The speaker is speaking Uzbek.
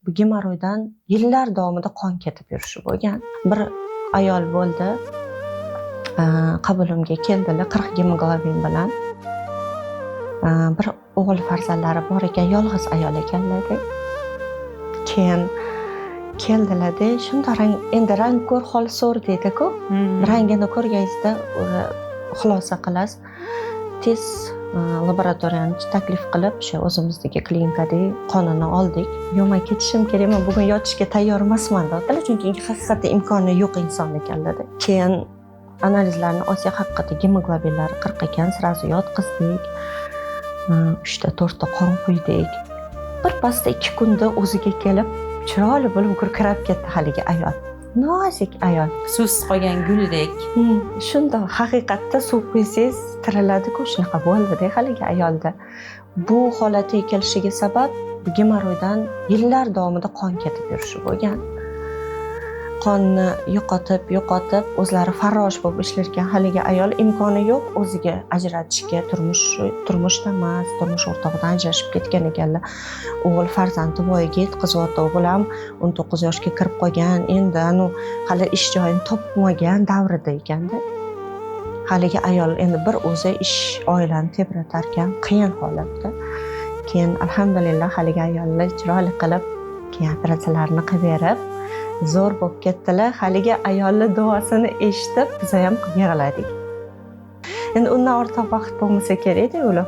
bu gemoroydan yillar davomida qon ketib yurishi bo'lgan. Bir ayol bo'ldi, qabulimga keldilar 40 gemoglobin bilan. Bir o'g'il farzandlari bor ekan, yolg'iz ayol ekanlar-da. Keyin keldilar-da, shunda endi rang ko'r hol so'r deydi-ku. Rangini ko'rganingizda xulosa qilasiz. Tez laboratoriyani taklif qilib, o'sha o'zimizdagi klinikada qonini oldik. Men ketishim kerak, men bugun yotishga tayyor emasman dedilar, chunki haqiqatda imkoni yo'q inson ekanlar-da. Keyin analizlarni olsak, haqiqatda gemoglobinlari 40 ekan, sразу yotqizdik. 3-4 ta qon quydik. Birpasda 2 kunda o'ziga kelib, chiroyli bo'lib kirib ketdi haligi ayol. Nozik ayol, suvsiz qolgan guldek. Shunda haqiqatda suv quysangiz tiriladi-ku, shunaqa bo'ldi-da haligi ayolda. Bu holatga kelishiga sabab gemoroydan yillar davomida qon ketib yurishi bo'lgan. Qonni yo'qotib o'zlari farrosh bo'lib ishlarkan haligi ayol imkoni yo'q o'ziga ajratishga, turmushda emas, turmush o'rtog'idan ajrashib ketgan ekanlar. O'g'il farzandi voyaga yetkazayotdi, o'g'il ham 19 yoshga kirib qolgan, endi hali ish joyini topmagan davrida ekanda. Haligi ayol endi bir o'zi ish oilani tebratar ekan, qiyin holatda. Keyin alhamdulillah haligi ayollar chiroyli qilib keyin operatsiyalarni qilib berib zo'r bo'lib ketdilar. Haligi ayolning duosini eshitib biz ham yig'ladik. Endi undan ortiq vaqt bo'lmasa kerak-da ular.